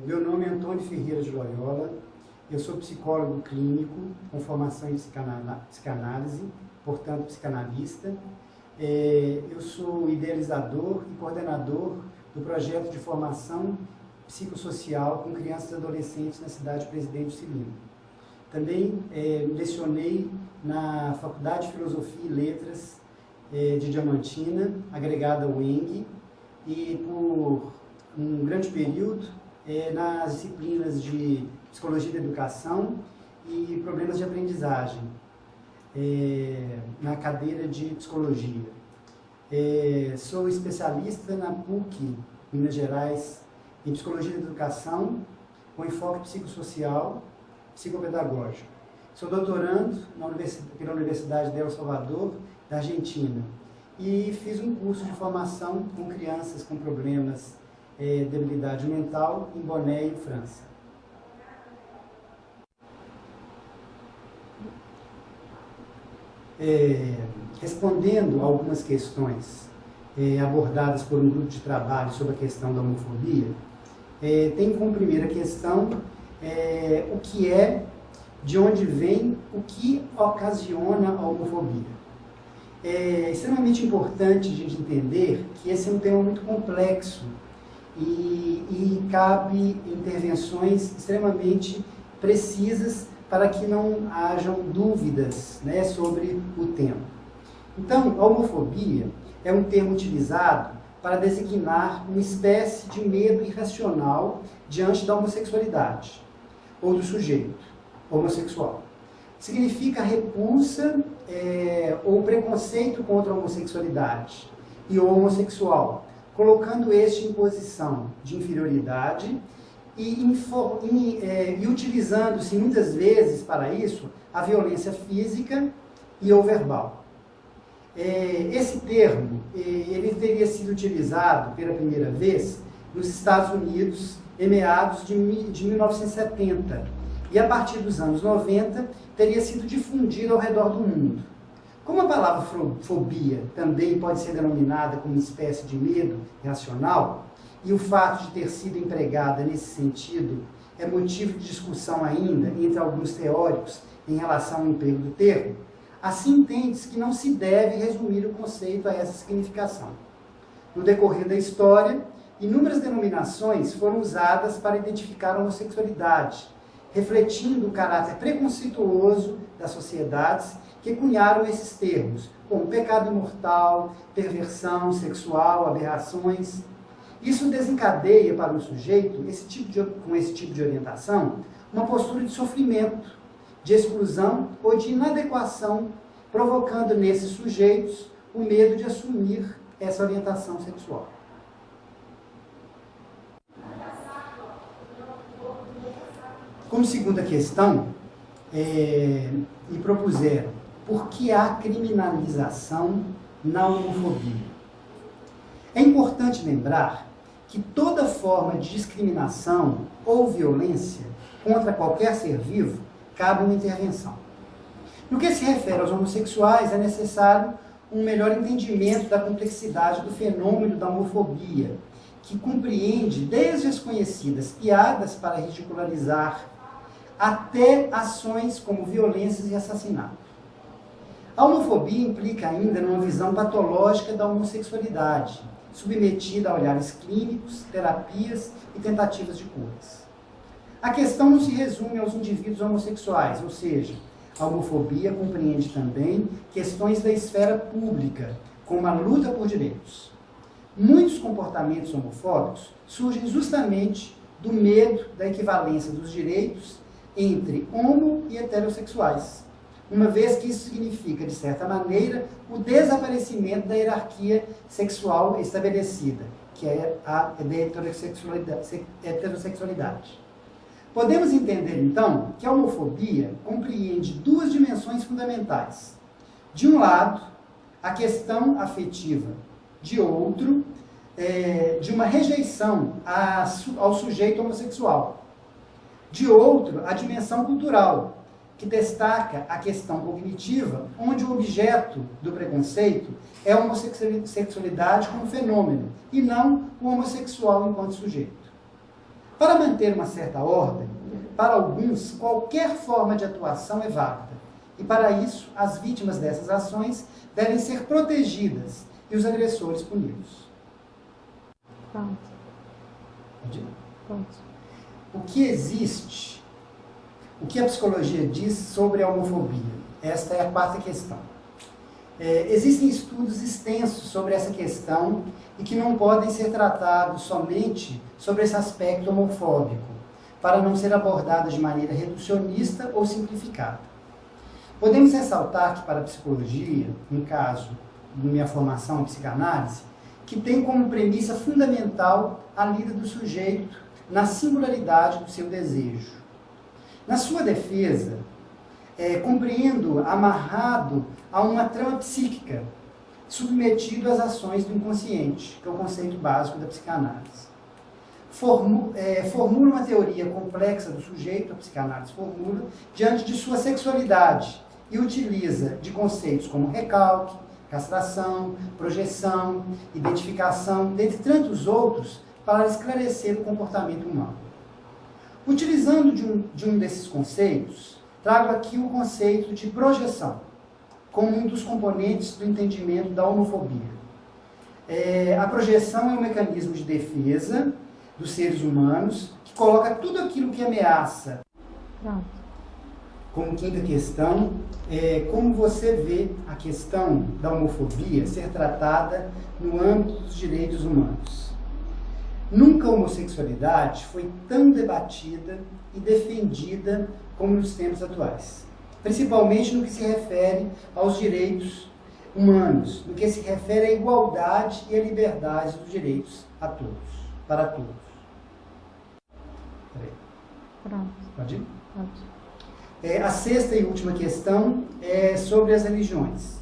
Meu nome é Antônio Ferreira de Loyola, eu sou psicólogo clínico com formação em psicanálise, portanto psicanalista. Eu sou idealizador e coordenador do projeto de formação psicossocial com crianças e adolescentes na cidade de Presidente Cilino. Também lecionei na Faculdade de Filosofia e Letras de Diamantina, agregada ao UENG, e por um grande período nas disciplinas de Psicologia da Educação e Problemas de Aprendizagem, na cadeira de Psicologia. Sou especialista na PUC, Minas Gerais, em Psicologia da Educação, com enfoque psicossocial, psicopedagógico. Sou doutorando pela Universidade de El Salvador, da Argentina, e fiz um curso de formação com crianças com problemas de debilidade mental em Boné, França. Respondendo a algumas questões abordadas por um grupo de trabalho sobre a questão da homofobia, tem como primeira questão o que é, de onde vem, o que ocasiona a homofobia. É extremamente importante a gente entender que esse é um tema muito complexo e cabe intervenções extremamente precisas para que não hajam dúvidas, né, sobre o tema. Então, a homofobia é um termo utilizado para designar uma espécie de medo irracional diante da homossexualidade ou do sujeito homossexual. Significa repulsa ou preconceito contra a homossexualidade e o homossexual, colocando este em posição de inferioridade e utilizando-se muitas vezes para isso a violência física e ou verbal. Esse termo ele teria sido utilizado pela primeira vez nos Estados Unidos em meados de 1970 e a partir dos anos 90 teria sido difundido ao redor do mundo. Como a palavra fobia também pode ser denominada como uma espécie de medo irracional, e o fato de ter sido empregada nesse sentido é motivo de discussão ainda entre alguns teóricos em relação ao emprego do termo, assim entende-se que não se deve resumir o conceito a essa significação. No decorrer da história, inúmeras denominações foram usadas para identificar a homossexualidade, refletindo o caráter preconceituoso das sociedades que cunharam esses termos, como pecado mortal, perversão sexual, aberrações. Isso desencadeia para um sujeito, com esse tipo de orientação, uma postura de sofrimento, de exclusão ou de inadequação, provocando nesses sujeitos o medo de assumir essa orientação sexual. Como segunda questão, me propuseram por que há criminalização na homofobia. É importante lembrar que toda forma de discriminação ou violência contra qualquer ser vivo cabe uma intervenção. No que se refere aos homossexuais, é necessário um melhor entendimento da complexidade do fenômeno da homofobia, que compreende desde as conhecidas piadas para ridicularizar até ações como violências e assassinato. A homofobia implica ainda numa visão patológica da homossexualidade, submetida a olhares clínicos, terapias e tentativas de curas. A questão não se resume aos indivíduos homossexuais, ou seja, a homofobia compreende também questões da esfera pública, como a luta por direitos. Muitos comportamentos homofóbicos surgem justamente do medo da equivalência dos direitos entre homo e heterossexuais, uma vez que isso significa, de certa maneira, o desaparecimento da hierarquia sexual estabelecida, que é a heterossexualidade. Podemos entender, então, que a homofobia compreende duas dimensões fundamentais. De um lado, a questão afetiva, de outro, de uma rejeição ao sujeito homossexual. De outro, a dimensão cultural, que destaca a questão cognitiva, onde o objeto do preconceito é a homossexualidade como fenômeno, e não o homossexual enquanto sujeito. Para manter uma certa ordem, para alguns, qualquer forma de atuação é válida. E para isso, as vítimas dessas ações devem ser protegidas e os agressores punidos. Pronto. Pode ir? Pronto. O que existe, o que a psicologia diz sobre a homofobia? Esta é a quarta questão. Existem estudos extensos sobre essa questão e que não podem ser tratados somente sobre esse aspecto homofóbico, para não ser abordados de maneira reducionista ou simplificada. Podemos ressaltar que para a psicologia, no caso da minha formação em psicanálise, que tem como premissa fundamental a lida do sujeito na singularidade do seu desejo. Na sua defesa, compreendo amarrado a uma trama psíquica, submetido às ações do inconsciente, que é o conceito básico da psicanálise. Formula uma teoria complexa do sujeito, a psicanálise formula, diante de sua sexualidade e utiliza de conceitos como recalque, castração, projeção, identificação, dentre tantos outros, para esclarecer o comportamento humano. Utilizando de um desses conceitos, trago aqui o conceito de projeção, como um dos componentes do entendimento da homofobia. A projeção é um mecanismo de defesa dos seres humanos que coloca tudo aquilo que ameaça. Pronto. Como quinta questão, como você vê a questão da homofobia ser tratada no âmbito dos direitos humanos. Nunca a homossexualidade foi tão debatida e defendida como nos tempos atuais, principalmente no que se refere aos direitos humanos, no que se refere à igualdade e à liberdade dos direitos a todos, para todos. Pronto. Pode ir? Pode. A sexta e última questão é sobre as religiões.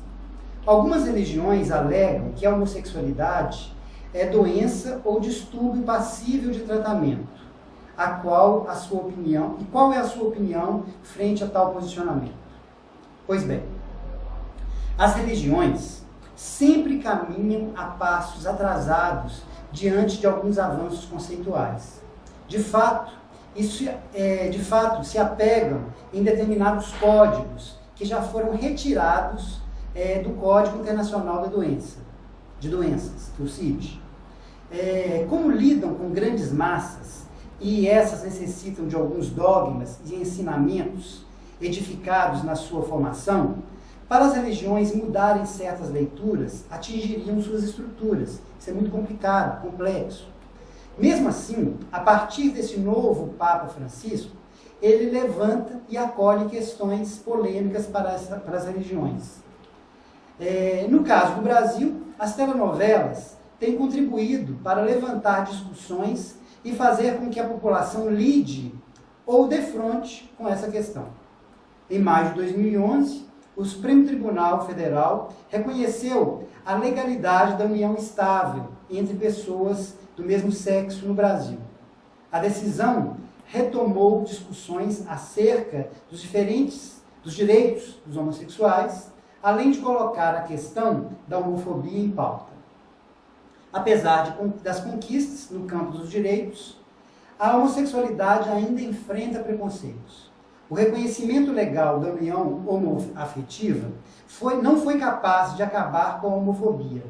Algumas religiões alegam que a homossexualidade é doença ou distúrbio passível de tratamento. Qual é a sua opinião frente a tal posicionamento? Pois bem, as religiões sempre caminham a passos atrasados diante de alguns avanços conceituais. De fato, se apegam em determinados códigos que já foram retirados do Código Internacional de Doenças, o CID. Como lidam com grandes massas e essas necessitam de alguns dogmas e ensinamentos edificados na sua formação, para as religiões mudarem certas leituras, atingiriam suas estruturas. Isso é muito complicado, complexo. Mesmo assim, a partir desse novo Papa Francisco, ele levanta e acolhe questões polêmicas para as religiões. No caso do Brasil, as telenovelas têm contribuído para levantar discussões e fazer com que a população lide ou defronte com essa questão. Em maio de 2011, o Supremo Tribunal Federal reconheceu a legalidade da união estável entre pessoas do mesmo sexo no Brasil. A decisão retomou discussões acerca dos direitos dos homossexuais, além de colocar a questão da homofobia em pauta. Apesar das conquistas no campo dos direitos, a homossexualidade ainda enfrenta preconceitos. O reconhecimento legal da união homoafetiva não foi capaz de acabar com a homofobia,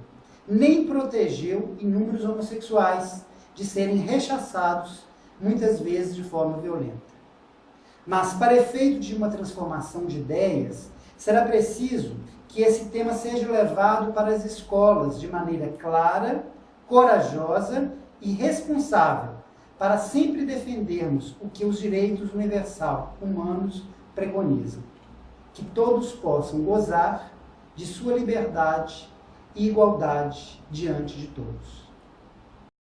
nem protegeu inúmeros homossexuais de serem rechaçados, muitas vezes de forma violenta. Mas, para efeito de uma transformação de ideias, será preciso que esse tema seja levado para as escolas de maneira clara, corajosa e responsável, para sempre defendermos o que os direitos universais humanos preconizam. Que todos possam gozar de sua liberdade e igualdade diante de todos.